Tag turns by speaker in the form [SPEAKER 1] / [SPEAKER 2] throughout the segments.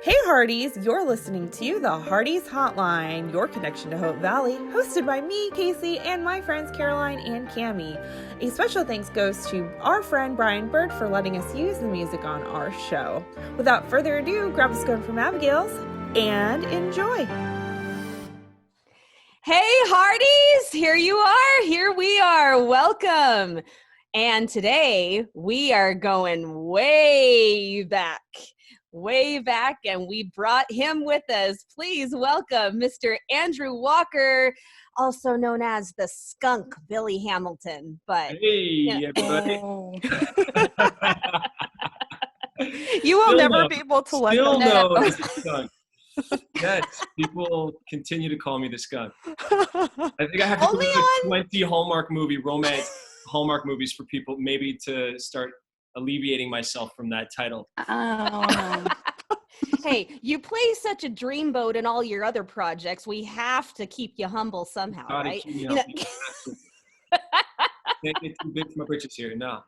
[SPEAKER 1] Hey Hearties, you're listening to the Hearties Hotline, your connection to Hope Valley, hosted by me, Casey, and my friends Caroline and Cami. A special thanks goes to our friend Brian Bird for letting us use the music on our show. Without further ado, grab a scone from Abigail's and enjoy.
[SPEAKER 2] Hey Hearties, here you are, here we are, welcome. And today we are going way back, and we brought him with us. Please welcome Mr. Andrew Walker, also known as the Skunk Billy Hamilton. But
[SPEAKER 3] hey, everybody.
[SPEAKER 1] You will never be able to let them
[SPEAKER 3] know
[SPEAKER 1] know.
[SPEAKER 3] it's the skunk. Yes, people continue to call me the skunk. I think I have to
[SPEAKER 2] Only
[SPEAKER 3] go to 20 Hallmark romance Hallmark movies for people maybe to start alleviating myself from that title.
[SPEAKER 4] Oh.
[SPEAKER 2] Hey, you play such a dreamboat in all your other projects. We have to keep you humble somehow, right?
[SPEAKER 3] Can't get too big for my britches here. No.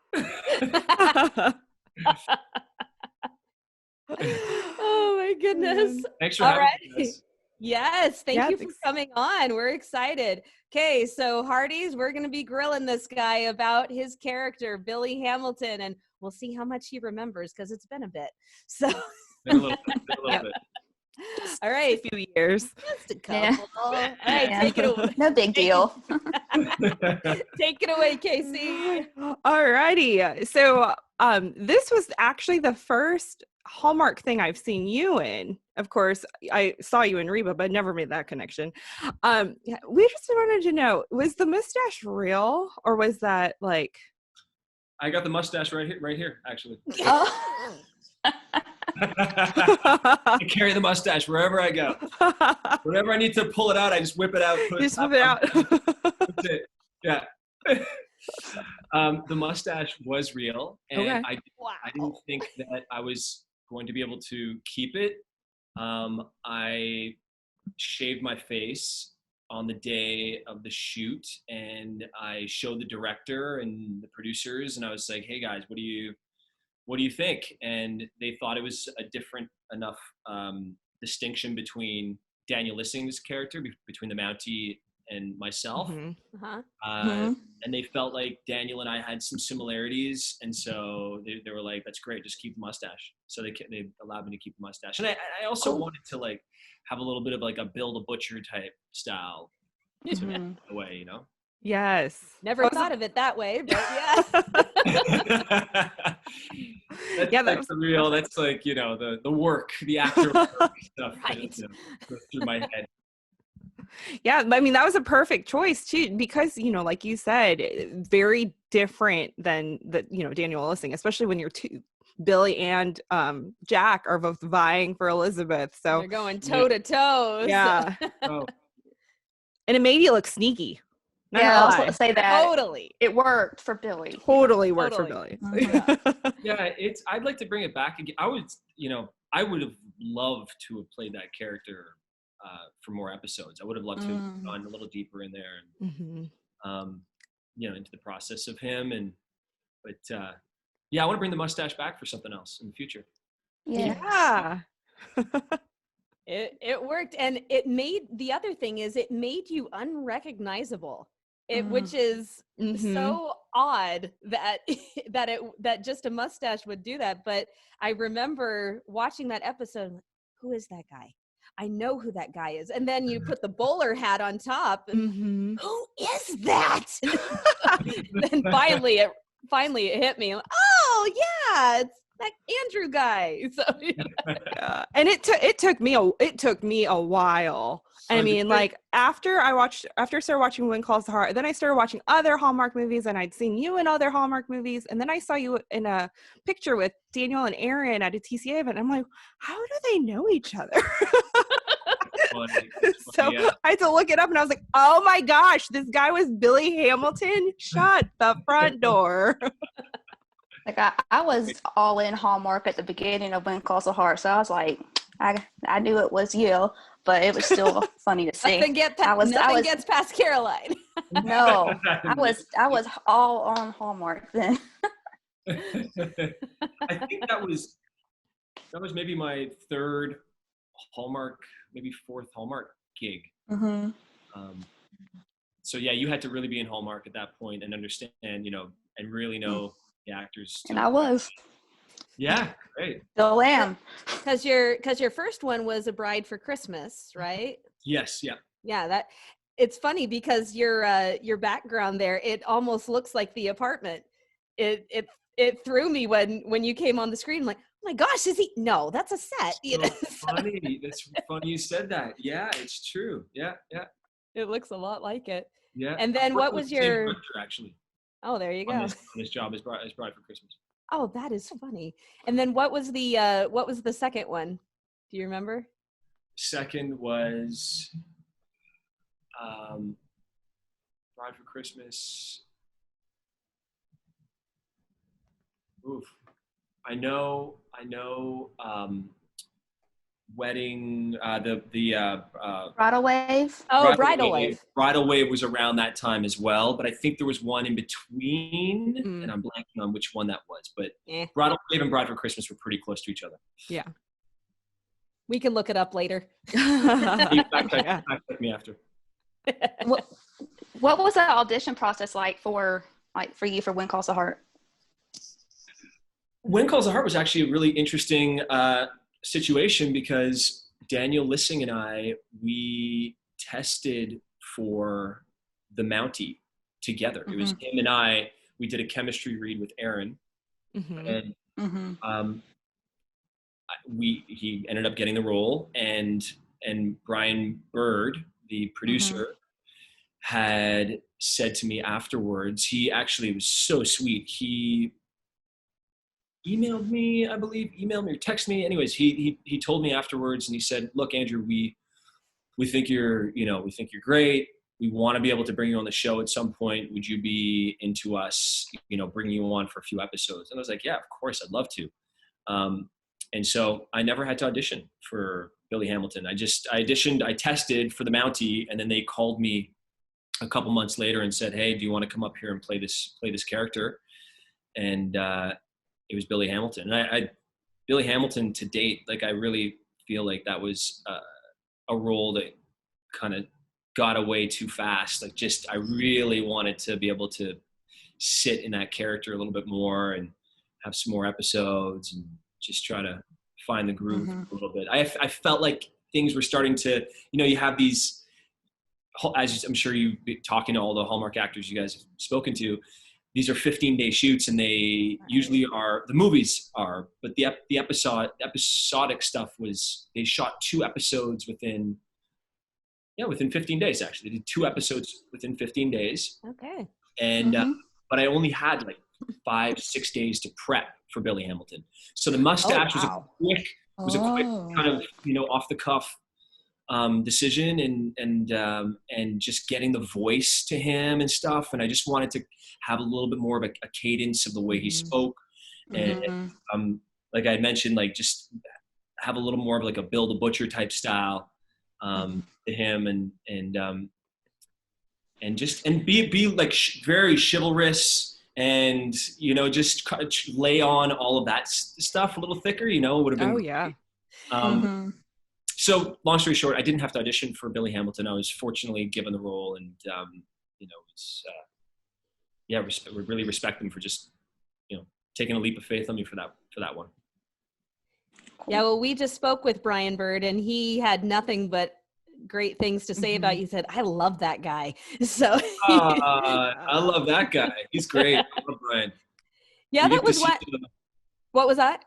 [SPEAKER 2] Oh my goodness.
[SPEAKER 3] Thanks for having us.
[SPEAKER 2] Yes, thank you for coming on. We're excited. Okay, so Hearties, we're going to be grilling this guy about his character, Billy Hamilton, and we'll see how much he remembers because it's been a bit. So,
[SPEAKER 3] Been a little bit.
[SPEAKER 2] All right.
[SPEAKER 1] A few years.
[SPEAKER 2] Just a couple. All right, take it away.
[SPEAKER 4] No big deal.
[SPEAKER 2] Take it away, Casey.
[SPEAKER 1] Alrighty. So this was actually the first Hallmark thing I've seen you in. Of course, I saw you in Reba, but never made that connection. We just wanted to know, was the mustache real or was that like...
[SPEAKER 3] I got the mustache right here, actually.
[SPEAKER 4] Oh.
[SPEAKER 3] I carry the mustache wherever I go. Whenever I need to pull it out, I just whip it out.
[SPEAKER 1] Just whip it out.
[SPEAKER 3] That's it. Yeah. The mustache was real, and
[SPEAKER 1] okay.
[SPEAKER 3] I didn't think that I was going to be able to keep it. I shaved my face on the day of the shoot, and I showed the director and the producers, and I was like, "Hey guys, what do you think?" And they thought it was a different enough distinction between Daniel Lissing's character, between the Mountie and myself.
[SPEAKER 1] Mm-hmm.
[SPEAKER 2] Uh-huh.
[SPEAKER 3] And they felt like Daniel and I had some similarities, and so they were like, "That's great, just keep the mustache." So they allowed me to keep the mustache, and I also wanted to like have a little bit of like a Bill the Butcher type style away, you know.
[SPEAKER 1] Yes.
[SPEAKER 2] Never thought of it that way, but yeah.
[SPEAKER 3] That's the real. That's like, you know, the work, the actor work stuff
[SPEAKER 2] Right.
[SPEAKER 3] that, goes through my head.
[SPEAKER 1] Yeah, I mean, that was a perfect choice too, because, you know, like you said, very different than Daniel Lissing, especially when you're two. Billy and Jack are both vying for Elizabeth, so
[SPEAKER 2] they're going toe to toe.
[SPEAKER 1] Yeah.
[SPEAKER 3] Oh.
[SPEAKER 1] And it made you look sneaky.
[SPEAKER 4] Yeah, I was going to say that.
[SPEAKER 2] Totally.
[SPEAKER 4] It worked for Billy.
[SPEAKER 1] Totally worked for Billy.
[SPEAKER 3] Yeah, I'd like to bring it back again. I would have loved to have played that character for more episodes. I would have loved to have gone a little deeper in there and into the process of him. But I want to bring the mustache back for something else in the future.
[SPEAKER 1] Yeah.
[SPEAKER 2] It worked, and the other thing is it made you unrecognizable. Which is so odd that just a mustache would do that. But I remember watching that episode. Who is that guy? I know who that guy is. And then you put the bowler hat on top. And, who is that? Then finally it hit me. Oh yeah, it's that Andrew guy. So,
[SPEAKER 1] yeah. And it took me a while. I mean, like after I started watching When Calls the Heart, then I started watching other Hallmark movies, and I'd seen you in other Hallmark movies, and then I saw you in a picture with Daniel and Aaron at a TCA event. I'm like, how do they know each other? So I had to look it up, and I was like, oh my gosh, this guy was Billy Hamilton. Shut the front door.
[SPEAKER 4] Like I was all in Hallmark at the beginning of When Calls the Heart, so I was like, I knew it was you, but it was still funny to see.
[SPEAKER 2] Nothing gets past Caroline.
[SPEAKER 4] No, I was all on Hallmark then.
[SPEAKER 3] I think that was That was maybe my third Hallmark, maybe fourth Hallmark gig.
[SPEAKER 4] Mm-hmm.
[SPEAKER 3] So yeah, you had to really be in Hallmark at that point and understand, and really know the actors.
[SPEAKER 4] And I was.
[SPEAKER 3] Yeah, great.
[SPEAKER 4] Still am.
[SPEAKER 2] Because your first one was A Bride for Christmas, right?
[SPEAKER 3] Yes, yeah.
[SPEAKER 2] Yeah, it's funny because your background there, it almost looks like the apartment. It threw me when you came on the screen. I'm like, oh my gosh, is he? No, that's a set.
[SPEAKER 3] Funny. That's funny you said that. Yeah, it's true. Yeah.
[SPEAKER 2] It looks a lot like it.
[SPEAKER 3] Yeah.
[SPEAKER 2] And then what was your?
[SPEAKER 3] Director, actually?
[SPEAKER 2] Oh, there you go.
[SPEAKER 3] On this job as Bride for Christmas.
[SPEAKER 2] Oh, that is funny. And then what was the second one? Do you remember?
[SPEAKER 3] Second was Bride for Christmas. Oof. I know. Wedding.
[SPEAKER 4] Bridal Wave.
[SPEAKER 2] Oh, Bridal Wave.
[SPEAKER 3] Bridal Wave was around that time as well, but I think there was one in between, and I'm blanking on which one that was. But Bridal Wave and Bride for Christmas were pretty close to each other.
[SPEAKER 2] Yeah. We can look it up later.
[SPEAKER 3] Back me after.
[SPEAKER 4] What was the audition process like for you for When Calls the Heart?
[SPEAKER 3] When Calls the Heart was actually a really interesting situation because Daniel Lissing and I, we tested for the Mountie together. It was him and I. We did a chemistry read with Aaron, and he ended up getting the role, and Brian Bird, the producer, had said to me afterwards, he actually was so sweet. He emailed me, I believe, or texted me. Anyways, he told me afterwards, and he said, "Look, Andrew, we think you're great. We want to be able to bring you on the show at some point. Would you be into us, bringing you on for a few episodes?" And I was like, "Yeah, of course, I'd love to." And so I never had to audition for Billy Hamilton. I auditioned, I tested for the Mountie, and then they called me a couple months later and said, "Hey, do you want to come up here and play this character?" And it was Billy Hamilton. And Billy Hamilton to date, like, I really feel like that was a role that kind of got away too fast. Like, just, I really wanted to be able to sit in that character a little bit more and have some more episodes and just try to find the groove a little bit. I felt like things were starting to, you have these, as I'm sure you've been talking to all the Hallmark actors you guys have spoken to, these are 15-day shoots, and they usually are, the movies are, but the episodic stuff was, they shot 2 episodes within 15 days, actually. They did 2 episodes within 15 days.
[SPEAKER 2] Okay.
[SPEAKER 3] And, but I only had like 5-6 days to prep for Billy Hamilton. So the mustache was a quick kind of, off the cuff decision, and just getting the voice to him and stuff. And I just wanted to have a little bit more of a cadence of the way he spoke. And like I had mentioned, like, just have a little more of like a Bill the Butcher type style to him, and be like very chivalrous, and just lay on all of that stuff a little thicker, would have been great. So long story short, I didn't have to audition for Billy Hamilton. I was fortunately given the role, and we really respect him for just taking a leap of faith on me for that one.
[SPEAKER 2] Yeah, well, we just spoke with Brian Bird, and he had nothing but great things to say about you. He said, "I love that guy." So
[SPEAKER 3] I love that guy. He's great. I love Brian.
[SPEAKER 2] Yeah, that was what was that?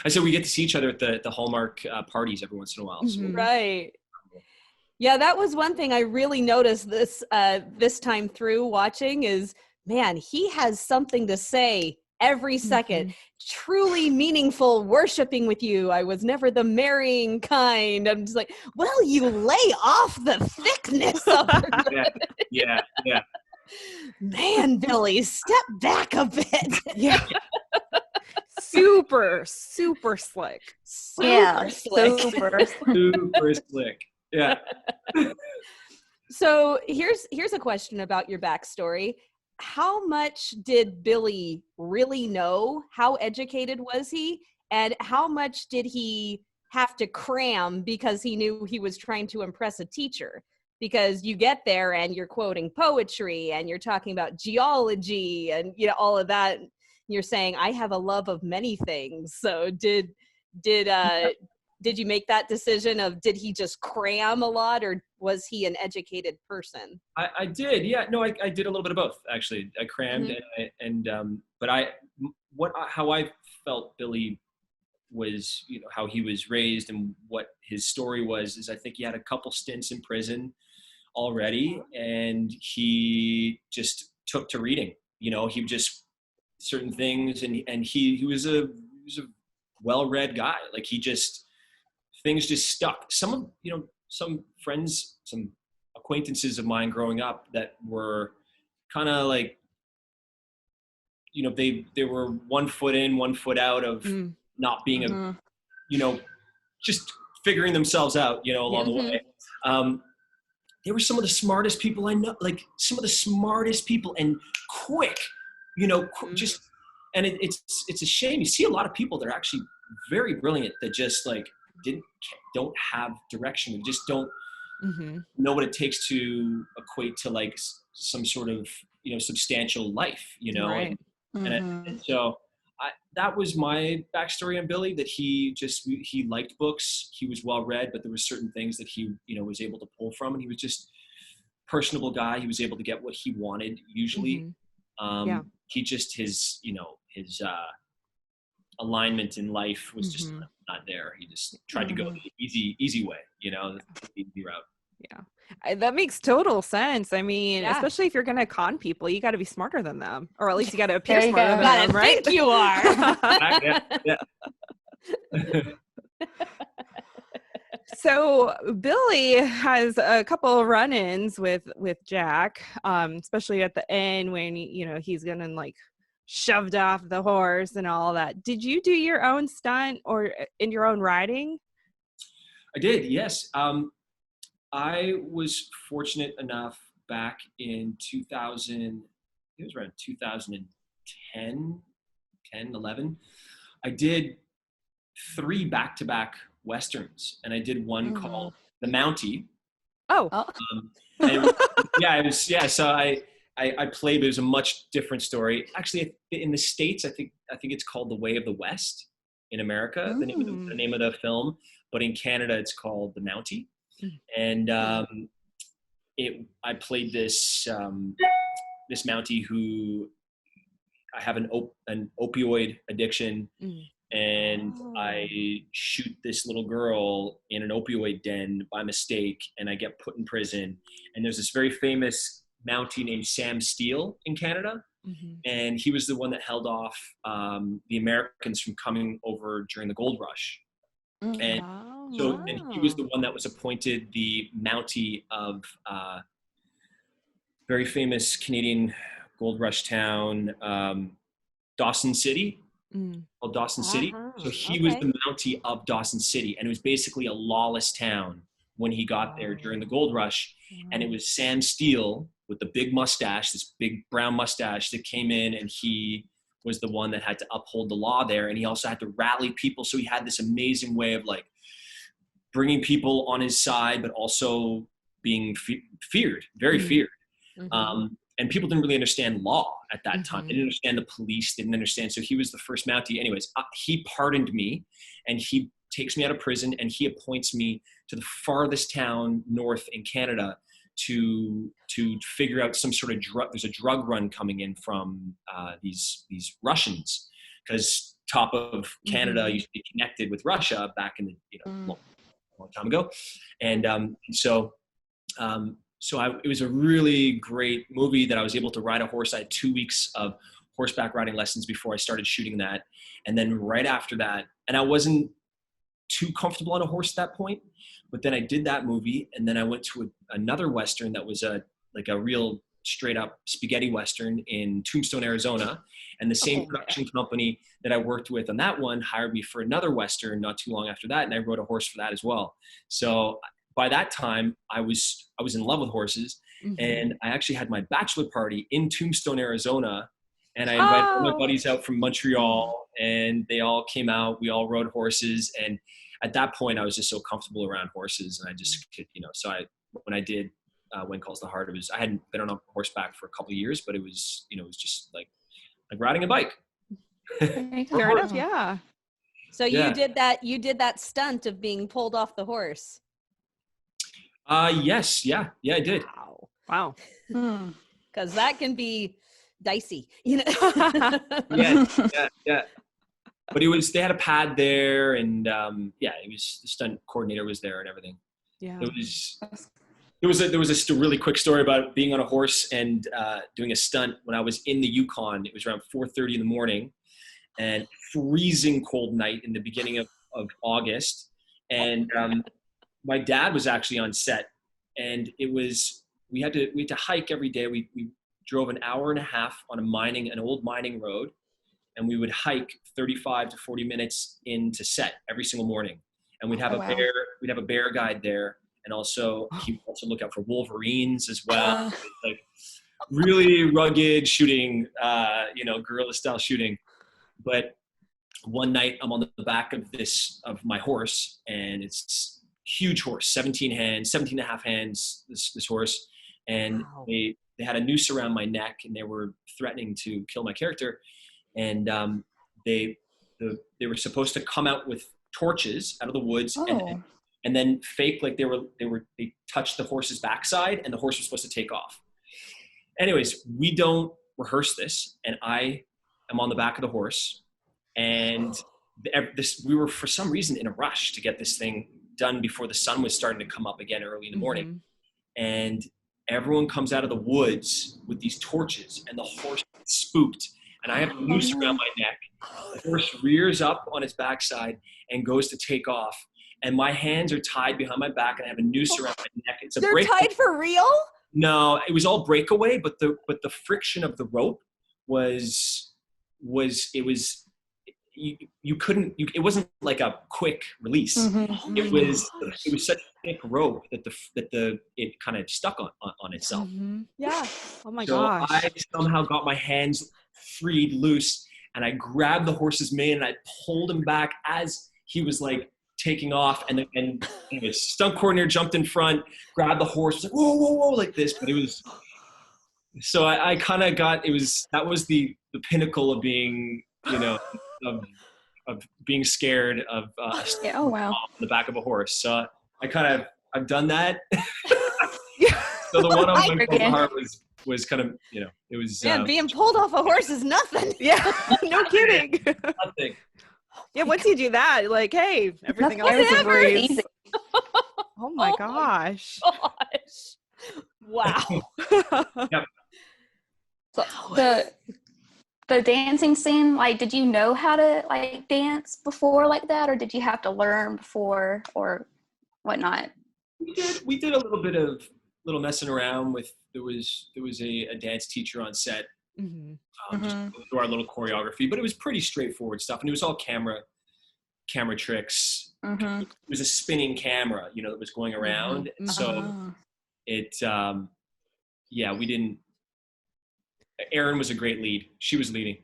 [SPEAKER 3] I said we get to see each other at the Hallmark parties every once in a while. So.
[SPEAKER 2] Right. Yeah, that was one thing I really noticed this time through watching is, man, he has something to say every second. Truly meaningful, worshiping with you. I was never the marrying kind. I'm just like, well, you lay off the thickness of it.
[SPEAKER 3] Yeah.
[SPEAKER 2] Man, Billy, step back a bit.
[SPEAKER 1] Yeah. Super slick.
[SPEAKER 4] Super
[SPEAKER 3] slick. Yeah.
[SPEAKER 2] So here's a question about your backstory. How much did Billy really know? How educated was he? and how much did he have to cram because he knew he was trying to impress a teacher? Because you get there and you're quoting poetry and you're talking about geology and, you know, all of that. You're saying, I have a love of many things. So did you make that decision of, did he just cram a lot, or was he an educated person?
[SPEAKER 3] I did. Yeah. No, I did a little bit of both, actually. I crammed but how I felt Billy was, you know, how he was raised and what his story was, is I think he had a couple stints in prison already, and he just took to reading. You know, he just certain things, and he was a well-read guy. Like, things just stuck. Some friends, some acquaintances of mine growing up that were kind of like, you know, they were 1 foot in, 1 foot out of not being just figuring themselves out, you know, along the way. They were some of the smartest people I know, like some of the smartest people, and quick, you know, and it's a shame. You see a lot of people that are actually very brilliant that just like don't have direction. They just don't know what it takes to equate to like some sort of, you know, substantial life, you know?
[SPEAKER 1] Right.
[SPEAKER 3] And so that was my backstory on Billy, that he liked books. He was well read, but there were certain things that he, you know, was able to pull from, and he was just a personable guy. He was able to get what he wanted usually. He just, his alignment in life was just not there. He just tried to go the easy way, you know, the easy route.
[SPEAKER 1] Yeah, that makes total sense. I mean, especially if you're going to con people, you got to be smarter than them, or at least you got to appear smarter than them, right?
[SPEAKER 2] Think you are.
[SPEAKER 1] So Billy has a couple of run-ins with Jack, especially at the end when, you know, he's getting like shoved off the horse and all that. Did you do your own stunt or in your own riding?
[SPEAKER 3] I did, yes. I was fortunate enough back in 2000, it was around 2010, 11. I did 3 back-to-back Westerns, and I did one called The Mountie.
[SPEAKER 1] Oh.
[SPEAKER 3] So I played, but it was a much different story. Actually, in the States, I think it's called The Way of the West in America, the name of the film, but in Canada, it's called The Mountie. And I played this Mountie who I have an opioid addiction, and I shoot this little girl in an opioid den by mistake, and I get put in prison. And there's this very famous Mountie named Sam Steele in Canada, and he was the one that held off the Americans from coming over during the gold rush. And and he was the one that was appointed the Mountie of very famous Canadian gold rush town, Dawson City, called Dawson City. So he was the Mountie of Dawson City, and it was basically a lawless town when he got there during the gold rush. And it was Sam Steele with the big mustache, this big brown mustache, that came in, and he was the one that had to uphold the law there. And he also had to rally people. So he had this amazing way of like bringing people on his side, but also being feared, very feared. And people didn't really understand law at that time. They didn't understand the police, didn't understand. So he was the first Mountie. Anyways, he pardoned me, and he takes me out of prison, and he appoints me to the farthest town north in Canada to figure out some sort of drug. There's a drug run coming in from these Russians, because top of Canada used to be connected with Russia back in the long time ago, and it was a really great movie that I was able to ride a horse. I had 2 weeks of horseback riding lessons before I started shooting that, and then right after that, and I wasn't too comfortable on a horse at that point. But then I did that movie, and then I went to another Western that was a real straight up spaghetti Western in Tombstone, Arizona. And the same production company that I worked with on that one hired me for another Western not too long after that. And I rode a horse for that as well. So by that time I was in love with horses, and I actually had my bachelor party in Tombstone, Arizona And I invited all my buddies out from Montreal, and they all came out. We all rode horses, and at that point, I was just so comfortable around horses, and I just could, So when I did When Calls the Heart, I hadn't been on a horseback for a couple of years, but it was, it was just like riding a bike.
[SPEAKER 1] Fair enough, yeah.
[SPEAKER 2] So you did that stunt of being pulled off the horse.
[SPEAKER 3] Yes, yeah, I did.
[SPEAKER 1] Wow.
[SPEAKER 2] Because that can be dicey,
[SPEAKER 3] Yeah. But they had a pad there, and it was the stunt coordinator was there and everything.
[SPEAKER 1] Yeah.
[SPEAKER 3] There was a really quick story about being on a horse and doing a stunt when I was in the Yukon. It was around 4:30 in the morning, and freezing cold night in the beginning of August, and my dad was actually on set, and we had to hike every day. We drove an hour and a half on an old mining road, and we would hike 35 to 40 minutes into set every single morning. And we'd have a bear guide there, and also look out for wolverines as well. Like really rugged shooting, guerrilla style shooting. But one night I'm on the back of my horse, and it's huge horse, 17 and a half hands, this horse. And they had a noose around my neck, and they were threatening to kill my character. And they were supposed to come out with torches out of the woods and then fake like they touched the horse's backside, and the horse was supposed to take off. Anyways, we don't rehearse this, and I am on the back of the horse, and we were for some reason in a rush to get this thing done before the sun was starting to come up again early in the morning. And everyone comes out of the woods with these torches, and the horse gets spooked. And I have a noose around my neck. The horse rears up on its backside and goes to take off. And my hands are tied behind my back, and I have a noose around my neck.
[SPEAKER 2] They're tied for real?
[SPEAKER 3] No, it was all breakaway, but the friction of the rope you couldn't. It wasn't like a quick release. It was such a thick rope that it kind of stuck on itself.
[SPEAKER 2] Yeah.
[SPEAKER 1] Oh my
[SPEAKER 3] gosh.
[SPEAKER 1] gosh.
[SPEAKER 3] I somehow got my hands freed loose, and I grabbed the horse's mane, and I pulled him back as he was like taking off, and the stunt coordinator jumped in front, grabbed the horse, was like whoa, whoa, whoa, like this. But it was so I kind of that was the pinnacle of being of being scared of on the back of a horse. So I've done that. So the one on my heart was kind of, it was
[SPEAKER 2] being pulled off a horse is nothing.
[SPEAKER 1] Yeah. No kidding.
[SPEAKER 3] Nothing.
[SPEAKER 1] Yeah, once you do that, like, hey, everything else is a breeze. Oh my gosh.
[SPEAKER 2] Wow.
[SPEAKER 3] Yep.
[SPEAKER 4] So the dancing scene, like, did you know how to like dance before like that, or did you have to learn before or whatnot?
[SPEAKER 3] We did a little bit of messing around with. There was a dance teacher on set. Just do our little choreography, but it was pretty straightforward stuff, and it was all camera tricks. It was a spinning camera, that was going around. So it, we didn't. Erin was a great lead. She was leading.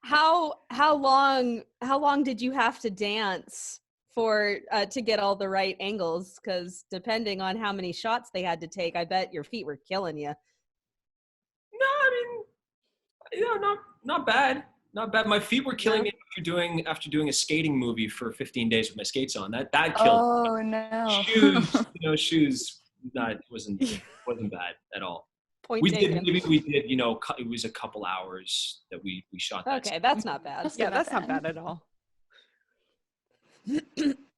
[SPEAKER 2] How long did you have to dance for to get all the right angles? Because depending on how many shots they had to take, I bet your feet were killing you.
[SPEAKER 3] No, I mean, not bad. Not bad. My feet were killing me after doing a skating movie for 15 days with my skates on. That killed me.
[SPEAKER 4] Oh no.
[SPEAKER 3] Shoes wasn't bad at all.
[SPEAKER 2] We did,
[SPEAKER 3] it was a couple hours that we shot that.
[SPEAKER 2] Okay, that's not bad.
[SPEAKER 1] That's not bad at all.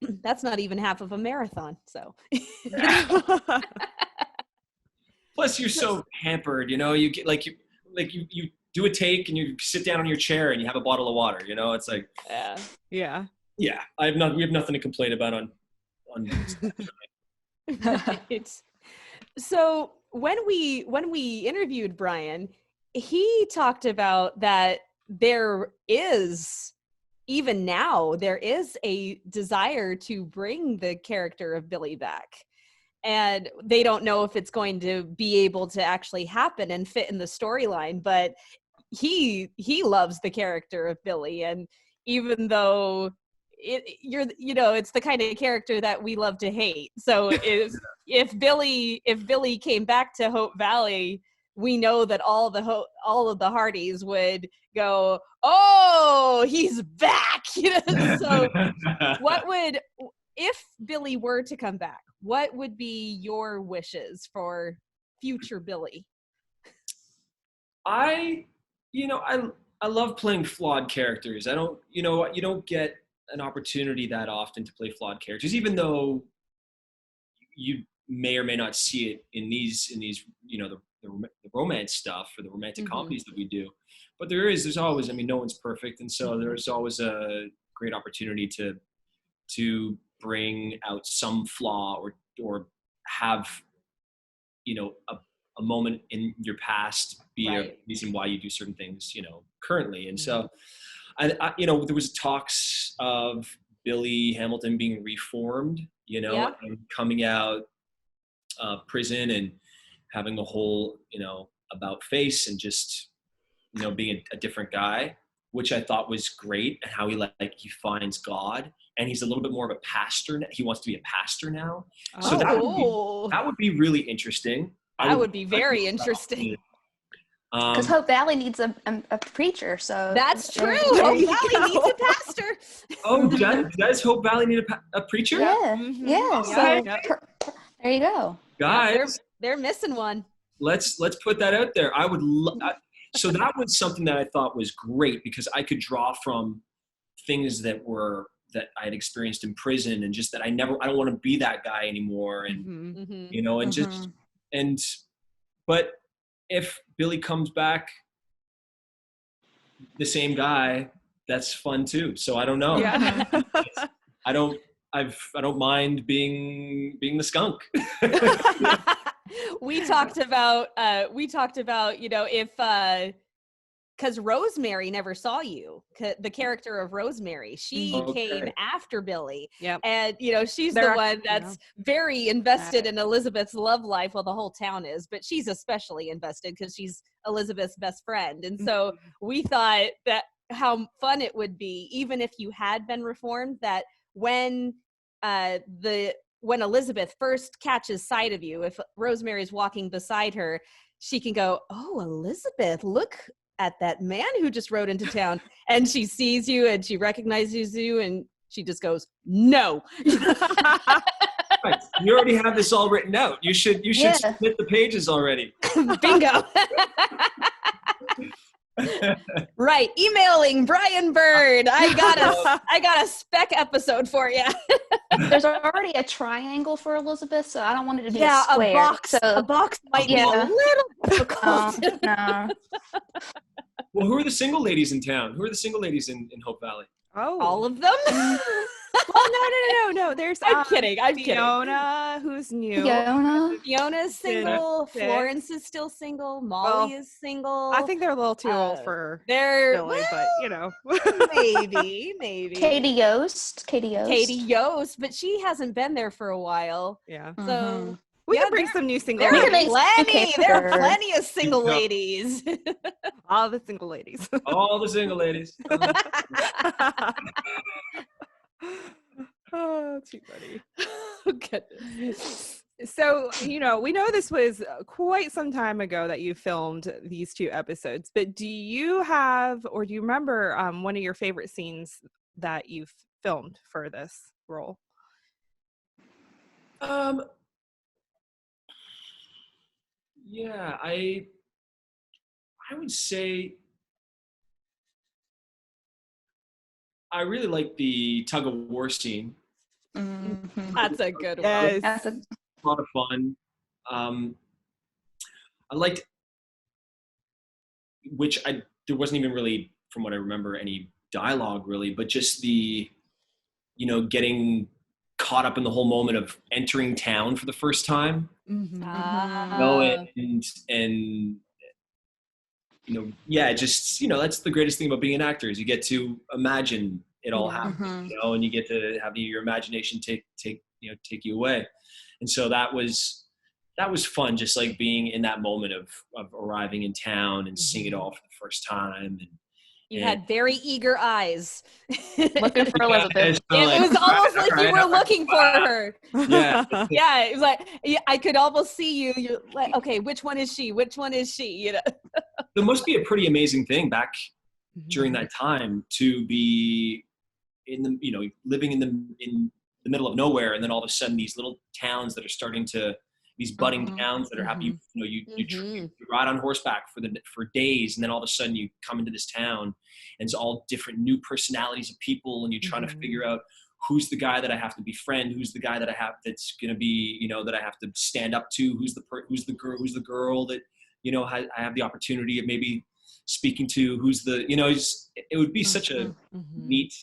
[SPEAKER 2] That's not even half of a marathon, so.
[SPEAKER 3] Plus, you're so hampered, you get you do a take and you sit down on your chair and you have a bottle of water, it's like.
[SPEAKER 1] Yeah.
[SPEAKER 3] We have nothing to complain about on.
[SPEAKER 2] So when we interviewed Brian, he talked about that there is a desire to bring the character of Billy back. and they don't know if it's going to be able to actually happen and fit in the storyline. But he loves the character of Billy, and even though it's the kind of character that we love to hate. So if Billy came back to Hope Valley, we know that all of the Hearties would go, "Oh, he's back!" So, if Billy were to come back, what would be your wishes for future Billy?
[SPEAKER 3] I love playing flawed characters. You don't get an opportunity that often to play flawed characters, even though you may or may not see it in these the romance stuff or the romantic comedies that we do. But there's always, no one's perfect, and so there's always a great opportunity to bring out some flaw or have a moment in your past be a reason why you do certain things currently. And so I there was talks of Billy Hamilton being reformed, and coming out of prison and having a whole about face and just being a different guy, which I thought was great, and how he finds God, and he's a little bit more of a pastor. He wants to be a pastor now. So that would be really interesting.
[SPEAKER 2] That would be very interesting.
[SPEAKER 4] Because Hope Valley needs a preacher, so
[SPEAKER 2] that's true. Hope Valley needs a pastor.
[SPEAKER 3] Oh, does Hope Valley need a preacher?
[SPEAKER 4] Yeah, yeah. So there you go,
[SPEAKER 3] guys.
[SPEAKER 2] They're missing one.
[SPEAKER 3] Let's put that out there. I would. So that was something that I thought was great, because I could draw from things that I had experienced in prison, and just that I don't want to be that guy anymore, and but if Billy comes back the same guy, that's fun too. So I don't know.
[SPEAKER 1] Yeah.
[SPEAKER 3] I don't mind being the skunk.
[SPEAKER 2] We talked about if because Rosemary never saw you, the character of Rosemary, she came after Billy.
[SPEAKER 1] Yep.
[SPEAKER 2] And she's the one that's very invested in Elizabeth's love life. Well, the whole town is, but she's especially invested because she's Elizabeth's best friend. And so we thought that how fun it would be, even if you had been reformed, that when Elizabeth first catches sight of you, if Rosemary's walking beside her, she can go, "Oh, Elizabeth, look at that man who just rode into town." And she sees you and she recognizes you and she just goes, "No."
[SPEAKER 3] Right. You already have this all written out. You should submit the pages already.
[SPEAKER 2] Bingo. Right. Emailing Brian Bird. I got a spec episode for you.
[SPEAKER 4] There's already a triangle for Elizabeth, so I don't want it to be a square.
[SPEAKER 2] A box might be a little difficult.
[SPEAKER 4] No.
[SPEAKER 3] Well, who are the single ladies in town? Who are the single ladies in Hope Valley?
[SPEAKER 1] Oh,
[SPEAKER 2] all of them?
[SPEAKER 1] Well, no. There's
[SPEAKER 2] I'm kidding.
[SPEAKER 1] Fiona, who's new.
[SPEAKER 2] Fiona's single. Florence is still single. Molly is single.
[SPEAKER 1] I think they're a little too old for
[SPEAKER 2] Billy,
[SPEAKER 1] but
[SPEAKER 2] maybe.
[SPEAKER 4] Katie Yost,
[SPEAKER 2] but she hasn't been there for a while.
[SPEAKER 1] Yeah.
[SPEAKER 2] So
[SPEAKER 1] we can bring some new single
[SPEAKER 2] there
[SPEAKER 1] ladies.
[SPEAKER 2] There are plenty of single ladies.
[SPEAKER 1] All the single ladies.
[SPEAKER 3] All the single ladies.
[SPEAKER 1] Oh, too funny.
[SPEAKER 2] Goodness.
[SPEAKER 1] So, we know this was quite some time ago that you filmed these 2 episodes, but do you remember one of your favorite scenes that you've filmed for this role?
[SPEAKER 3] Yeah, I would say I really like the tug of war scene.
[SPEAKER 4] Mm-hmm.
[SPEAKER 2] That's a good one.
[SPEAKER 1] Yes.
[SPEAKER 4] That's
[SPEAKER 3] A lot of fun. I liked, there wasn't even really, from what I remember, any dialogue really, but just the, getting caught up in the whole moment of entering town for the first time.
[SPEAKER 1] Mm-hmm.
[SPEAKER 3] That's the greatest thing about being an actor, is you get to imagine it all happening, and you get to have your imagination take you away. And so that was fun, just like being in that moment of arriving in town and seeing it all for the first time. And
[SPEAKER 2] you had very eager eyes.
[SPEAKER 4] Looking for Elizabeth.
[SPEAKER 2] It was almost like you were looking for her.
[SPEAKER 3] Yeah.
[SPEAKER 2] Yeah, it was like I could almost see you. You're like, okay, which one is she? Which one is she? You know.
[SPEAKER 3] There must be a pretty amazing thing back during that time to be living in the middle of nowhere, and then all of a sudden these little towns that are starting to, these budding towns that are happy, you ride on horseback for days, and then all of a sudden you come into this town and it's all different new personalities of people, and you're trying to figure out who's the guy that I have to befriend, who's the guy that I have that's going to be, that I have to stand up to, who's the girl that, I have the opportunity of maybe speaking to, who's the, it would be such a neat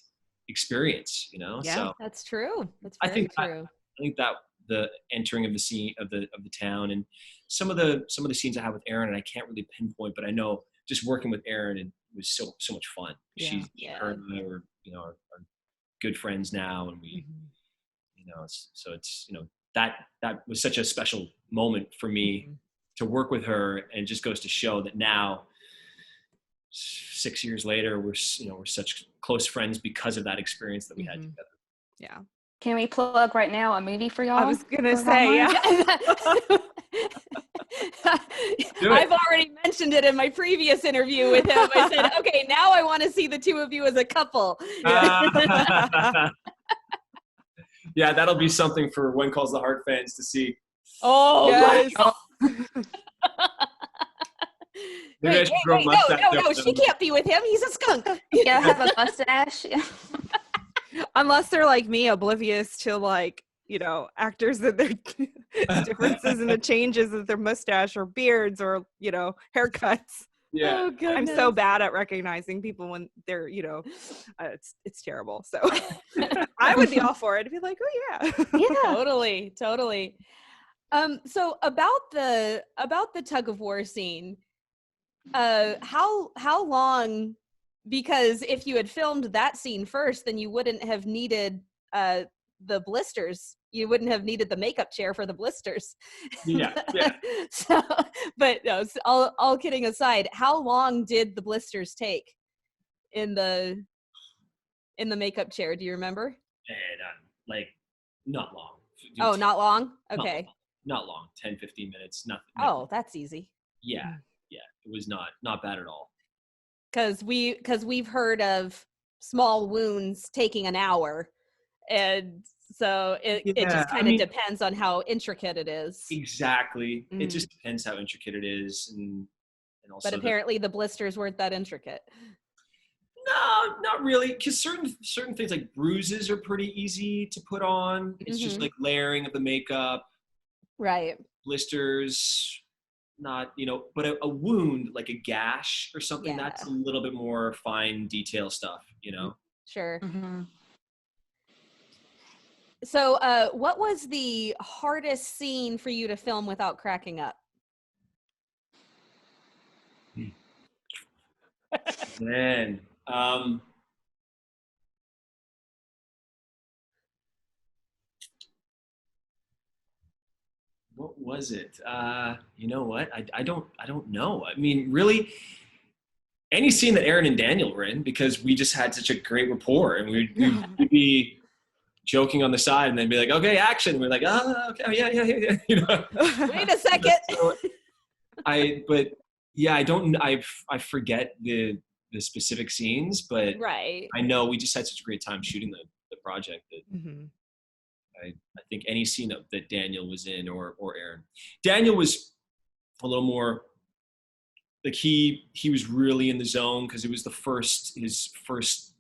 [SPEAKER 3] experience,
[SPEAKER 2] Yeah,
[SPEAKER 3] so
[SPEAKER 2] that's true. That's
[SPEAKER 3] I
[SPEAKER 2] very
[SPEAKER 3] think
[SPEAKER 2] true.
[SPEAKER 3] I think that the entering of the scene of the town, and some of the scenes I have with Erin, and I can't really pinpoint, but I know just working with Erin, it was so much fun. Her and I were are good friends now, and we that was such a special moment for me to work with her, and it just goes to show that now 6 years later we're such close friends because of that experience that we had together.
[SPEAKER 1] Yeah.
[SPEAKER 4] Can we plug right now a movie for y'all?
[SPEAKER 1] I was gonna say, yeah.
[SPEAKER 2] I've already mentioned it in my previous interview with him. I said, okay, now I want to see the two of you as a couple.
[SPEAKER 3] Yeah, that'll be something for When Calls the Heart fans to see.
[SPEAKER 2] Oh,
[SPEAKER 1] yes.
[SPEAKER 2] Wait, no, she can't be with him. He's a skunk.
[SPEAKER 4] Yeah, have a mustache. Yeah.
[SPEAKER 1] Unless they're like me, oblivious to actors that their differences in the changes of their mustache or beards or haircuts.
[SPEAKER 3] Yeah.
[SPEAKER 2] Oh, goodness.
[SPEAKER 1] I'm so bad at recognizing people when they're it's terrible. So I would be all for it. I'd be like, oh yeah.
[SPEAKER 2] Totally. So about the tug of war scene, how long? Because if you had filmed that scene first, then you wouldn't have needed the blisters. You wouldn't have needed the makeup chair for the blisters.
[SPEAKER 3] Yeah.
[SPEAKER 2] So, but no, all kidding aside, how long did the blisters take in the makeup chair? Do you remember?
[SPEAKER 3] And not long.
[SPEAKER 2] Oh, not long? Okay.
[SPEAKER 3] Not long. 10, 15 minutes. Nothing.
[SPEAKER 2] Oh, that's easy.
[SPEAKER 3] Yeah. It was not bad at all.
[SPEAKER 2] Because we've heard of small wounds taking an hour, and so it just kind of depends on how intricate it is.
[SPEAKER 3] Exactly. It just depends how intricate it is, and also. But
[SPEAKER 2] apparently the blisters weren't that intricate.
[SPEAKER 3] No, not really. Because certain things like bruises are pretty easy to put on. It's just like layering of the makeup.
[SPEAKER 2] Right.
[SPEAKER 3] Blisters. Not, but a wound, like a gash or something, that's a little bit more fine detail stuff,
[SPEAKER 2] Sure. So what was the hardest scene for you to film without cracking up?
[SPEAKER 3] Man, what was it? You know what? I don't know. I mean, really, any scene that Erin and Daniel were in, because we just had such a great rapport, and we'd be joking on the side, and they'd be like, "Okay, action." And we're like, "Oh, okay, yeah."
[SPEAKER 2] Wait a second.
[SPEAKER 3] I forget the specific scenes, but
[SPEAKER 2] right.
[SPEAKER 3] I know we just had such a great time shooting the project that. I think any scene that Daniel was in or Erin. Daniel was a little more like he was really in the zone because it was his first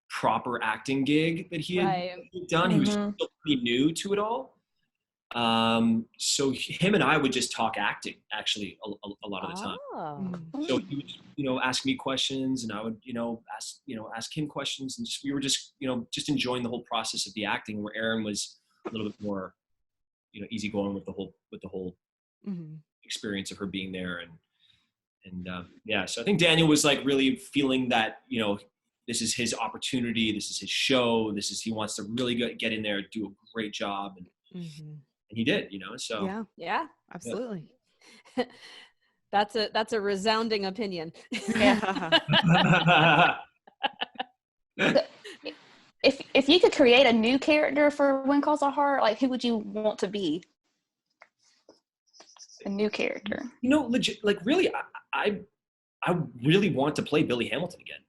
[SPEAKER 3] proper acting gig that he had done. He was still pretty new to it all. So him and I would just talk acting actually a lot of the time. So he would, ask me questions, and I would, ask him questions, and we were just enjoying the whole process of the acting, where Erin was a little bit more, easygoing with the whole experience of her being there. And so I think Daniel was like really feeling that, this is his opportunity. This is his show. He wants to really get in there, do a great job. And and he did, so
[SPEAKER 2] Yeah.
[SPEAKER 1] Absolutely.
[SPEAKER 2] That's a resounding opinion.
[SPEAKER 1] Yeah.
[SPEAKER 4] So, if you could create a new character for When Calls Our Heart, like who would you want to be? A new character.
[SPEAKER 3] Legit, like really, I really want to play Billy Hamilton again.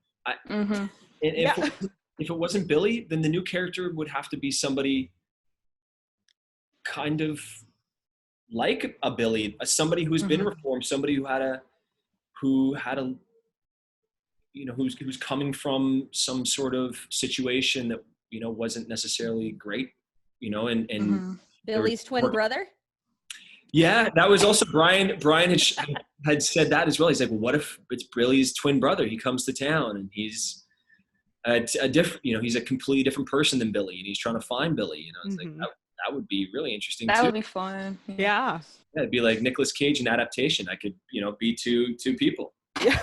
[SPEAKER 3] And if it wasn't Billy, then the new character would have to be somebody kind of like a Billy, somebody who's been reformed, somebody who's coming from some sort of situation that wasn't necessarily great, and
[SPEAKER 2] Billy's twin brother.
[SPEAKER 3] Yeah, that was also Brian. Brian had said that as well. He's like, well, what if it's Billy's twin brother? He comes to town and he's a different, he's a completely different person than Billy, and he's trying to find Billy. It's like that would be really interesting.
[SPEAKER 4] That
[SPEAKER 3] too.
[SPEAKER 4] would be fun.
[SPEAKER 1] Yeah.
[SPEAKER 3] It'd be like Nicolas Cage in Adaptation. I could, be two people.
[SPEAKER 1] Yeah.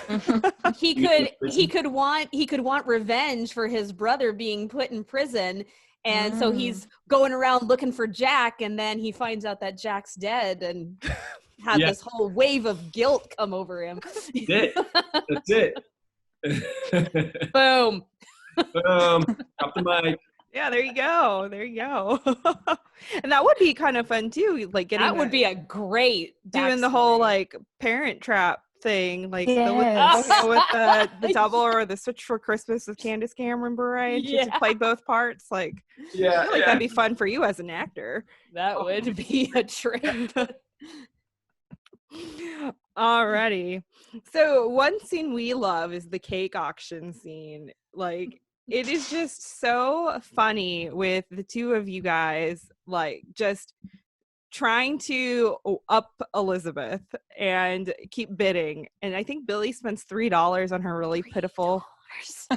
[SPEAKER 2] He could want revenge for his brother being put in prison. And so he's going around looking for Jack, and then he finds out that Jack's dead and had this whole wave of guilt come over him.
[SPEAKER 3] That's it.
[SPEAKER 2] Boom.
[SPEAKER 3] Boom. Drop the mic.
[SPEAKER 1] Yeah, there you go. And that would be kind of fun too. Like
[SPEAKER 2] that would be a great
[SPEAKER 1] doing the whole like Parent Trap thing, like with the double or the Switch for Christmas with Candace Cameron Bure, to play both parts. Like, I feel like that'd be fun for you as an actor.
[SPEAKER 2] That would be a trip.
[SPEAKER 1] Alrighty. So one scene we love is the cake auction scene. Like, it is just so funny with the two of you guys, like just trying to up Elizabeth and keep bidding. And I think Billy spends $3 on her really pitiful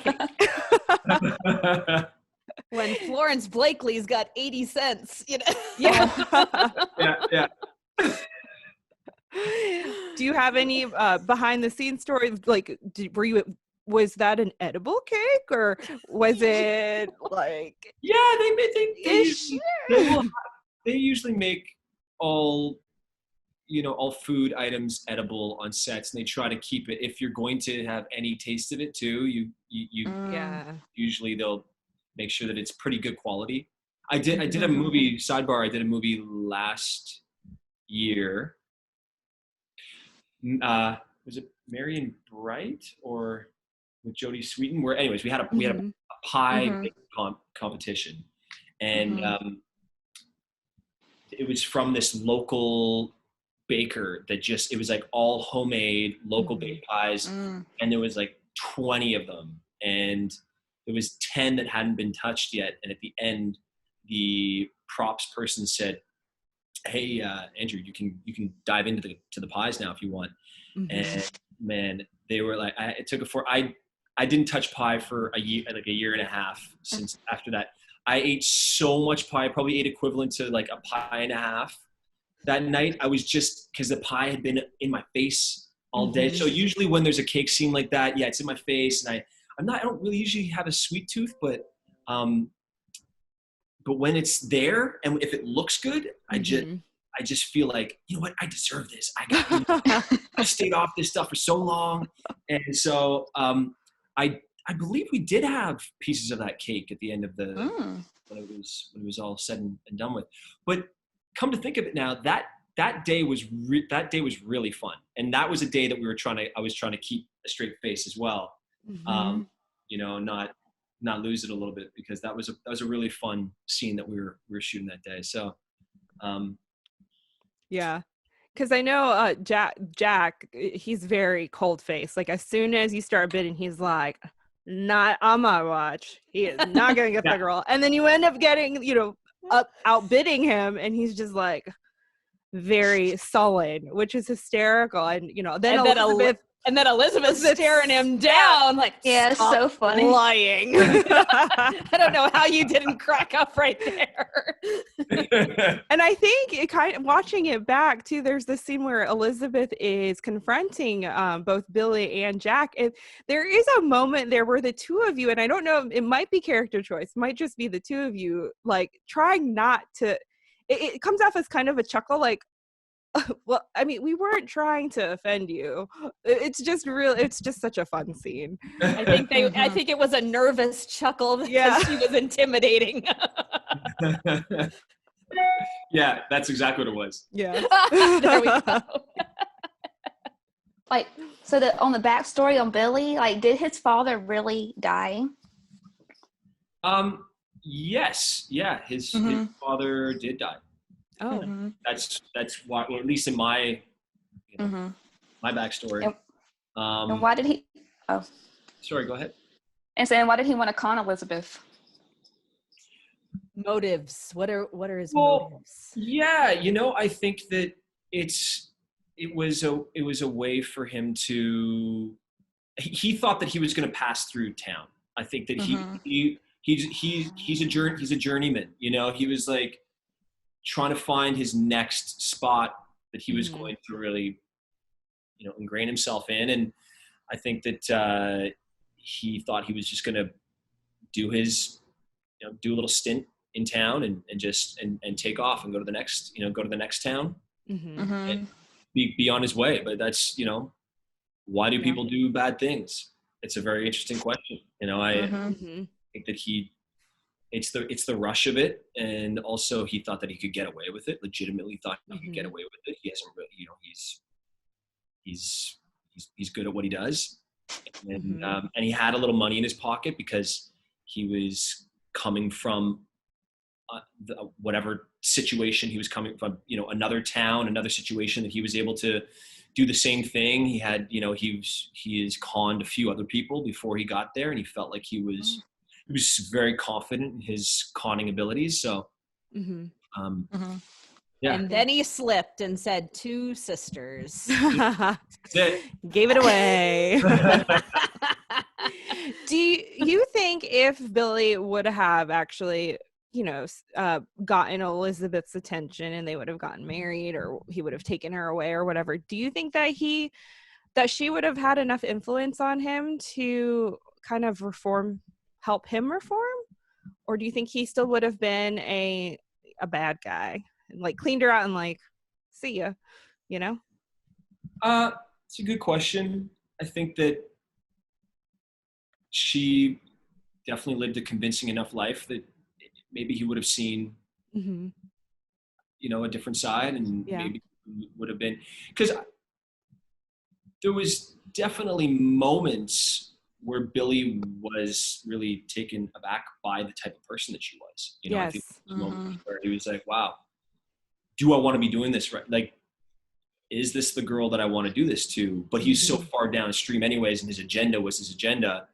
[SPEAKER 1] cake.
[SPEAKER 2] When Florence Blakely's got 80 cents,
[SPEAKER 1] Yeah. Do you have any behind the scenes stories? Like, was that an edible cake, or was it like?
[SPEAKER 3] Yeah, they usually make all food items edible on sets, and they try to keep it. If you're going to have any taste of it too, you usually they'll make sure that it's pretty good quality. I did a movie sidebar. I did a movie last year. Was it Marion Bright or with Jodie Sweetin? Where, anyways, we had a pie competition, and it was from this local baker that it was like all homemade local baked pies, and there was like 20 of them, and there was 10 that hadn't been touched yet. And at the end, the props person said, "Hey, Andrew, you can dive into the pies now if you want." And man, they were like, I didn't touch pie for a year and a half since after that. I ate so much pie, I probably ate equivalent to like a pie and a half that night. I was just, because the pie had been in my face all day. So usually when there's a cake scene like that, it's in my face, and I don't really usually have a sweet tooth, but when it's there and if it looks good, I just feel like, you know what, I deserve this. I stayed off this stuff for so long. And so I believe we did have pieces of that cake at the end of when it was all said and done with. But come to think of it now, that day was really fun. And that was a day that I was trying to keep a straight face as well. Not lose it a little bit, because that was a really fun scene that we were shooting that day. So
[SPEAKER 1] yeah, because I know Jack, he's very cold faced. Like, as soon as you start bidding, he's like, not on my watch. He is not gonna get the girl. And then you end up getting, outbidding him, and he's just like very sullen, which is hysterical. And then Elizabeth's staring him down, like,
[SPEAKER 4] yeah, it's so funny.
[SPEAKER 1] Lying.
[SPEAKER 2] I don't know how you didn't crack up right there.
[SPEAKER 1] And I think watching it back too, there's this scene where Elizabeth is confronting both Billy and Jack. And there is a moment there where the two of you, and I don't know, it might be character choice, might just be the two of you, like trying not to it comes off as kind of a chuckle, like, well, I mean, we weren't trying to offend you. It's just such a fun scene.
[SPEAKER 2] I think it was a nervous chuckle because she was intimidating.
[SPEAKER 3] Yeah, that's exactly what it was.
[SPEAKER 1] Yeah.
[SPEAKER 2] There we go.
[SPEAKER 4] Like, so on the backstory on Billy, like, did his father really die?
[SPEAKER 3] Yes, yeah, his father did die.
[SPEAKER 1] Oh,
[SPEAKER 3] That's why, or at least in my my backstory.
[SPEAKER 4] And why did he? Oh,
[SPEAKER 3] sorry, go ahead.
[SPEAKER 4] And saying, why did he want to con Elizabeth?
[SPEAKER 2] Motives. What are his motives?
[SPEAKER 3] Yeah, I think that it was a way for him to. He thought that he was going to pass through town. I think that he's a journeyman. He was like trying to find his next spot that he was going to really, ingrain himself in. And I think that he thought he was just going to do his, do a little stint in town and take off and go to the next town and be on his way. But that's, why do people do bad things? It's a very interesting question. I think that it's the rush of it. And also he thought that he could get away with it, legitimately thought he could get away with it. He hasn't really, he's good at what he does. And, and he had a little money in his pocket because he was coming from whatever situation he was coming from, another town, another situation that he was able to do the same thing. He had, he has conned a few other people before he got there, and he felt like he was very confident in his conning abilities. So, yeah.
[SPEAKER 2] And then he slipped and said 2 sisters.
[SPEAKER 1] Gave it away. Do you think if Billy would have actually, gotten Elizabeth's attention and they would have gotten married, or he would have taken her away or whatever, do you think that she would have had enough influence on him to kind of help him reform? Or do you think he still would have been a bad guy and like cleaned her out and like, see ya,
[SPEAKER 3] It's a good question. I think that she definitely lived a convincing enough life that maybe he would have seen, a different side, and maybe would have been, because there was definitely moments where Billy was really taken aback by the type of person that she was. I think there was moments where he was like, wow, do I want to be doing this right? Like, is this the girl that I want to do this to? But he's so far downstream anyways, and his agenda was his agenda.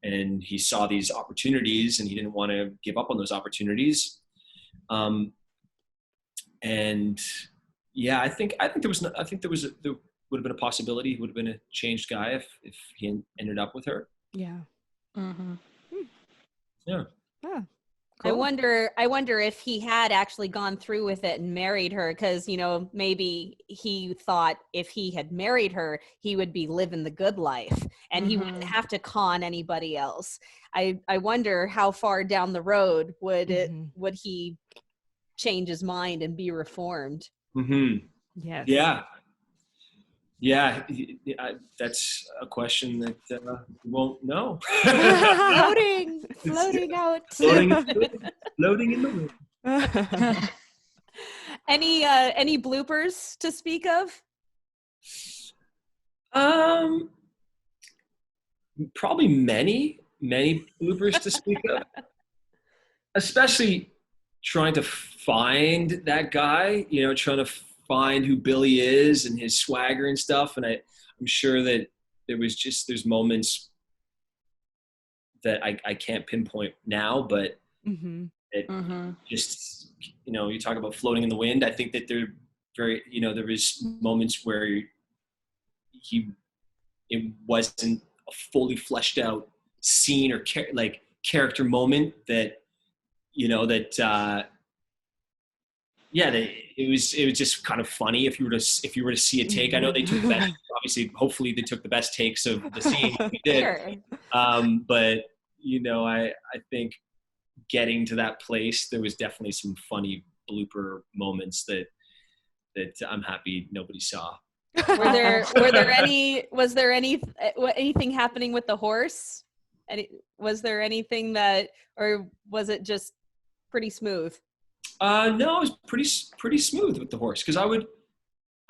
[SPEAKER 3] And he saw these opportunities and he didn't want to give up on those opportunities. And yeah, I think there would have been a possibility he would have been a changed guy if he ended up with her.
[SPEAKER 1] Yeah.
[SPEAKER 3] Yeah.
[SPEAKER 2] Cool. I wonder if he had actually gone through with it and married her, because maybe he thought if he had married her, he would be living the good life and he wouldn't have to con anybody else. I wonder how far down the road would he change his mind and be reformed.
[SPEAKER 1] Yes.
[SPEAKER 3] Yeah, that's a question that we won't know.
[SPEAKER 2] floating out.
[SPEAKER 3] Floating in the wind.
[SPEAKER 2] Any bloopers to speak of?
[SPEAKER 3] Probably many bloopers to speak of. Especially trying to find that guy, trying to find who Billy is and his swagger and stuff. And I'm sure that there's moments that I can't pinpoint now, but it just, you talk about floating in the wind. I think that there was moments where it wasn't a fully fleshed out scene or character moment that, it was just kind of funny if you were to see a take. I know they took the best, obviously, hopefully they took the best takes of the scene. We did.
[SPEAKER 2] Sure.
[SPEAKER 3] But I think getting to that place, there was definitely some funny blooper moments that I'm happy nobody saw.
[SPEAKER 2] Was there anything happening with the horse? Was there anything or was it just pretty smooth?
[SPEAKER 3] No, it was pretty smooth with the horse, because I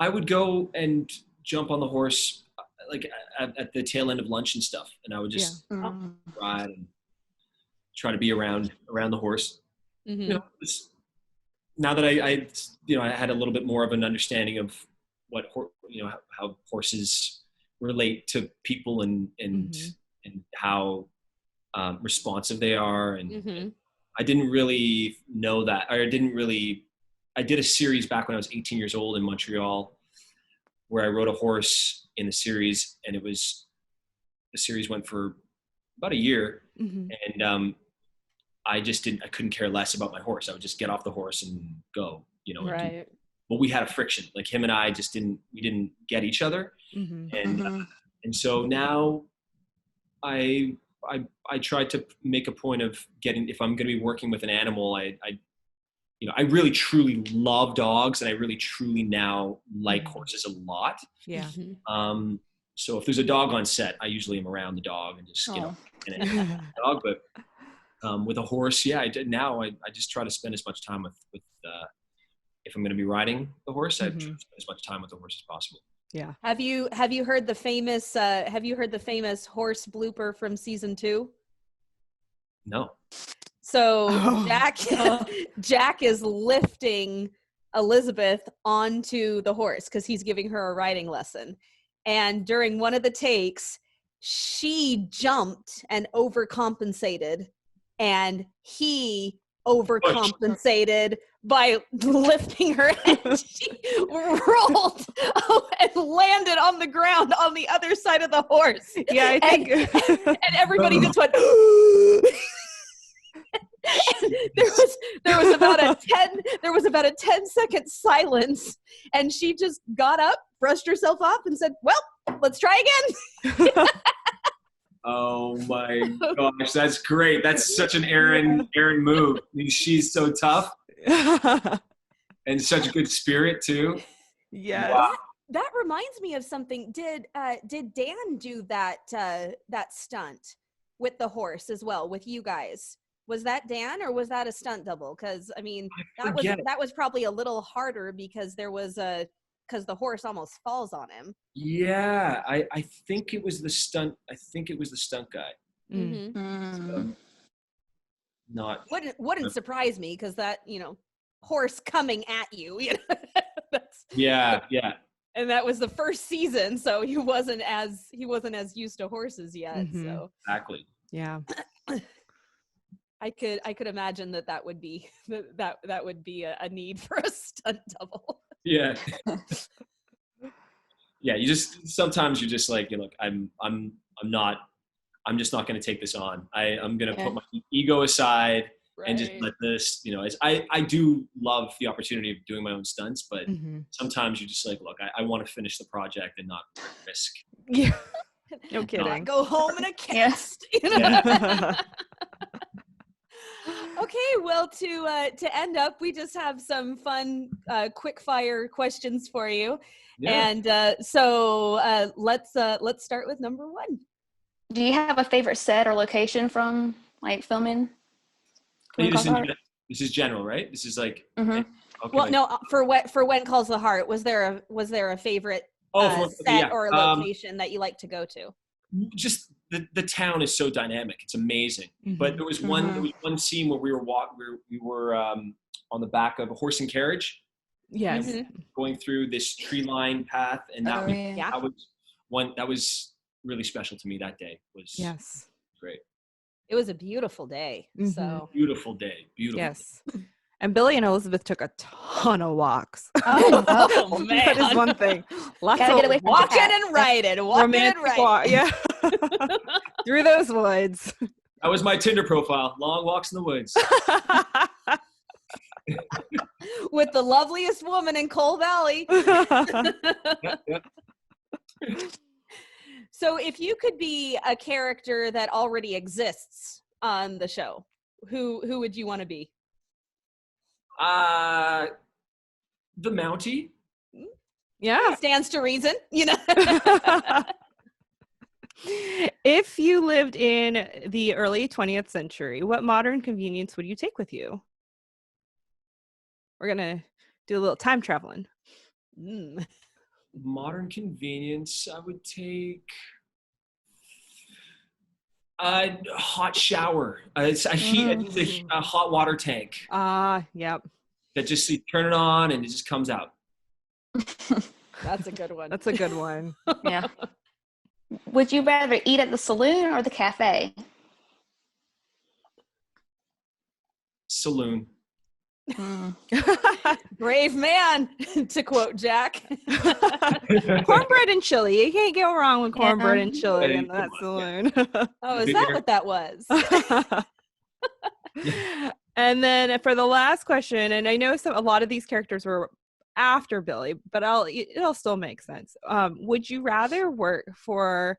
[SPEAKER 3] would go and jump on the horse like at the tail end of lunch and stuff, and I would just ride and try to be around the horse.
[SPEAKER 2] Mm-hmm.
[SPEAKER 3] You know, now that I had a little bit more of an understanding of what how horses relate to people and how responsive they are, and I didn't really know that, or I did a series back when I was 18 years old in Montreal where I rode a horse in the series, and the series went for about a year, and I couldn't care less about my horse. I would just get off the horse and go,
[SPEAKER 2] Right.
[SPEAKER 3] But we had a friction, like him and I we didn't get each other. And so now I try to make a point of if I'm going to be working with an animal, I really truly love dogs, and I really truly now like horses a lot.
[SPEAKER 1] Yeah.
[SPEAKER 3] So if there's a dog on set, I usually am around the dog and just, and the dog. But with a horse, I just try to spend as much time with if I'm going to be riding the horse, I try to spend as much time with the horse as possible.
[SPEAKER 1] Yeah.
[SPEAKER 2] Have you heard the famous horse blooper from season 2?
[SPEAKER 3] No.
[SPEAKER 2] So Jack is lifting Elizabeth onto the horse because he's giving her a riding lesson. And during one of the takes, she jumped and overcompensated, and he overcompensated by lifting her, and she rolled and landed on the ground on the other side of the horse.
[SPEAKER 1] Yeah, I think.
[SPEAKER 2] And everybody just went. There was about a 10-second silence, and she just got up, brushed herself off, and said, "Well, let's try again."
[SPEAKER 3] Oh my gosh, that's great. That's such an Erin move. I mean, she's so tough and such a good spirit too.
[SPEAKER 1] Yes.
[SPEAKER 3] Wow.
[SPEAKER 2] That reminds me of something. Did Dan do that stunt with the horse as well with you guys? Was that Dan, or was that a stunt double? Because I mean, that was probably a little harder because the horse almost falls on him.
[SPEAKER 3] Yeah, I think it was the stunt. I think it was the stunt guy.
[SPEAKER 2] Wouldn't surprise me, because that horse coming at you.
[SPEAKER 3] Yeah.
[SPEAKER 2] And that was the first season, so he wasn't as used to horses yet. So
[SPEAKER 3] exactly.
[SPEAKER 1] Yeah.
[SPEAKER 2] I could imagine that would be that would be a need for a stunt double.
[SPEAKER 3] Yeah. Yeah, sometimes you're just like, I'm just not going to take this on. I'm going to put my ego aside and just let this, as I do love the opportunity of doing my own stunts, but sometimes you're just like, look, I want to finish the project and not risk.
[SPEAKER 1] Yeah. No kidding.
[SPEAKER 2] Not go home in a cast. Okay, well, to end up, we just have some fun quick fire questions for you. Yeah. And so let's start with number 1.
[SPEAKER 4] Do you have a favorite set or location from filming?
[SPEAKER 3] This is general, right? This is like okay.
[SPEAKER 2] Well, no, for When Calls the Heart, was there a favorite set or location that you like to go to?
[SPEAKER 3] Just the town is so dynamic; it's amazing. But there was one scene where we were on the back of a horse and carriage.
[SPEAKER 1] Yes.
[SPEAKER 3] Going through this tree-lined path, and that was really special to me. That day was great.
[SPEAKER 2] It was a beautiful day. So
[SPEAKER 3] beautiful day.
[SPEAKER 1] Yes. And Billy and Elizabeth took a ton of walks.
[SPEAKER 2] Oh man,
[SPEAKER 1] that is one thing. Lots
[SPEAKER 4] Gotta
[SPEAKER 1] of
[SPEAKER 4] get away from
[SPEAKER 2] walking and riding,
[SPEAKER 1] Yeah, through those woods.
[SPEAKER 3] That was my Tinder profile: long walks in the woods.
[SPEAKER 2] With the loveliest woman in Coal Valley.
[SPEAKER 3] Yep.
[SPEAKER 2] So, if you could be a character that already exists on the show, who would you want to be?
[SPEAKER 3] The Mountie.
[SPEAKER 1] Yeah.
[SPEAKER 2] Stands to reason, you know.
[SPEAKER 1] If you lived in the early 20th century, what modern convenience would you take with you? We're going to do a little time traveling.
[SPEAKER 3] Modern convenience, I would take a hot shower. It's a hot water tank.
[SPEAKER 1] Yep.
[SPEAKER 3] That just you turn it on and it just comes out.
[SPEAKER 2] That's a good one.
[SPEAKER 1] That's a good one.
[SPEAKER 4] Yeah. Would you rather eat at the saloon or the cafe?
[SPEAKER 3] Saloon.
[SPEAKER 2] Brave man, to quote Jack.
[SPEAKER 1] Cornbread and chili. You can't go wrong with cornbread and chili
[SPEAKER 3] Hey,
[SPEAKER 1] in that saloon.
[SPEAKER 2] Oh, is that what that was?
[SPEAKER 1] And then for the last question, and I know a lot of these characters were after Billy, but it'll still make sense. Would you rather work for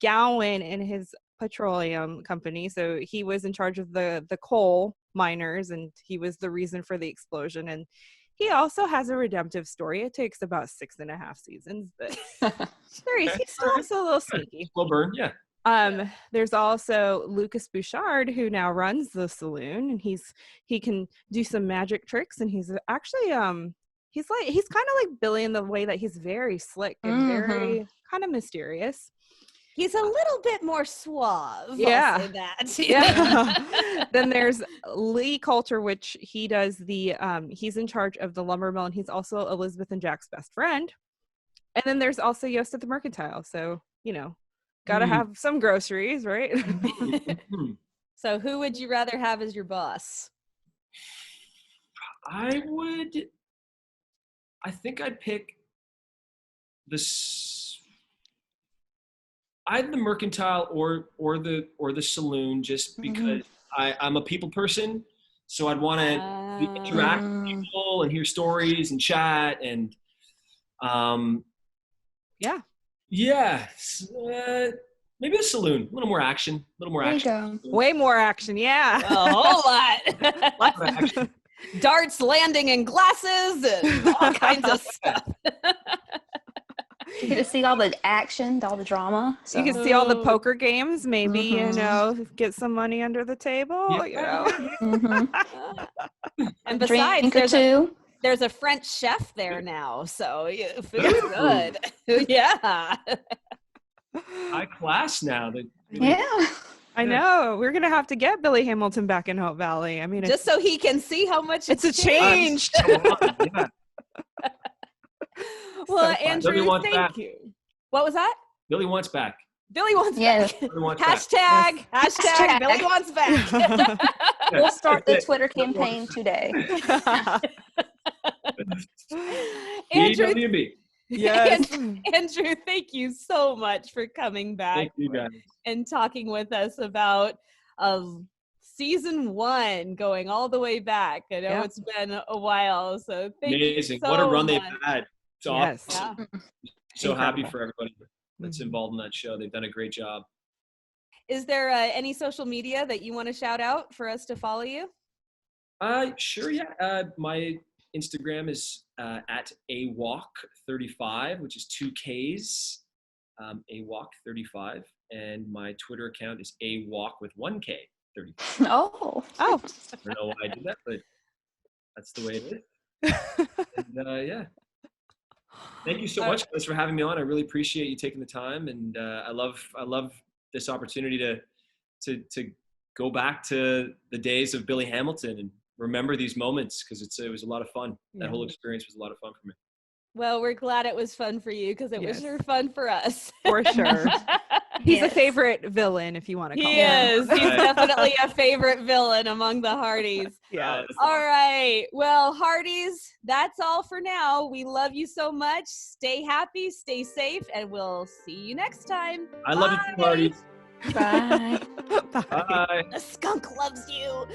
[SPEAKER 1] Gowan and his petroleum company? So he was in charge of the coal miners, and he was the reason for the explosion. And he also has a redemptive story. It takes about 6.5 seasons, but he's still also a little sneaky.
[SPEAKER 3] Slow burn, yeah.
[SPEAKER 1] There's also Lucas Bouchard, who now runs the saloon, and he can do some magic tricks, and he's actually he's kind of like Billy in the way that he's very slick and very kind of mysterious.
[SPEAKER 2] He's a little bit more suave.
[SPEAKER 1] Yeah.
[SPEAKER 2] I'll say that.
[SPEAKER 1] Yeah. Then there's Lee Coulter, which he does he's in charge of the lumber mill, and he's also Elizabeth and Jack's best friend. And then there's also Yost at the Mercantile. So, gotta have some groceries, right?
[SPEAKER 2] So who would you rather have as your boss?
[SPEAKER 3] I think I'd pick either the Mercantile or the saloon, just because I'm a people person, so I'd want to interact with people and hear stories and chat and maybe a saloon, a little more action,
[SPEAKER 4] There you go.
[SPEAKER 1] Way more action, yeah.
[SPEAKER 2] A whole lot.
[SPEAKER 3] Lots of action.
[SPEAKER 2] Darts landing in glasses and all kinds of stuff.
[SPEAKER 4] You get to see all the action, all the drama. So.
[SPEAKER 1] You can see all the poker games, maybe, get some money under the table,
[SPEAKER 2] And besides,
[SPEAKER 4] there's
[SPEAKER 2] there's a French chef there now, so food's good. Yeah.
[SPEAKER 3] High class now.
[SPEAKER 1] I know. We're gonna have to get Billy Hamilton back in Hope Valley. I mean,
[SPEAKER 2] just so he can see how much
[SPEAKER 1] it's a change.
[SPEAKER 2] Well, Andrew, thank you. What was that?
[SPEAKER 3] Billy wants back.
[SPEAKER 2] Billy wants back.
[SPEAKER 3] Billy wants
[SPEAKER 2] Hashtag Billy wants back.
[SPEAKER 4] We'll start the Twitter campaign today.
[SPEAKER 2] Andrew,
[SPEAKER 1] yes.
[SPEAKER 2] Andrew, thank you so much for coming back.
[SPEAKER 3] Thank you guys.
[SPEAKER 2] And talking with us about season 1 going all the way back. I know it's been a while, so thank you so
[SPEAKER 3] what a run
[SPEAKER 2] much.
[SPEAKER 3] they've had. It's awesome.
[SPEAKER 2] Yeah.
[SPEAKER 3] So happy for everybody that's involved in that show. They've done a great job.
[SPEAKER 2] Is there any social media that you want to shout out for us to follow you?
[SPEAKER 3] Sure, yeah. My Instagram is at awalk35, which is 2 Ks, awalk35. And my Twitter account is awalk with 1 K, 35.
[SPEAKER 4] Oh.
[SPEAKER 3] I don't know why I did that, but that's the way it is. And, yeah. Thank you so much, guys, for having me on. I really appreciate you taking the time, and I love this opportunity to go back to the days of Billy Hamilton and remember these moments, because it was a lot of fun. That whole experience was a lot of fun for me.
[SPEAKER 2] Well, we're glad it was fun for you, because it was sure fun for us.
[SPEAKER 1] For sure. He's a favorite villain, if you want to call him.
[SPEAKER 2] He is. He's definitely a favorite villain among the Hearties.
[SPEAKER 1] Yes.
[SPEAKER 2] All right. Well, Hearties, that's all for now. We love you so much. Stay happy, stay safe, and we'll see you next time.
[SPEAKER 3] I love you too, Hearties.
[SPEAKER 4] Bye.
[SPEAKER 1] Bye.
[SPEAKER 3] Bye.
[SPEAKER 2] The skunk loves you.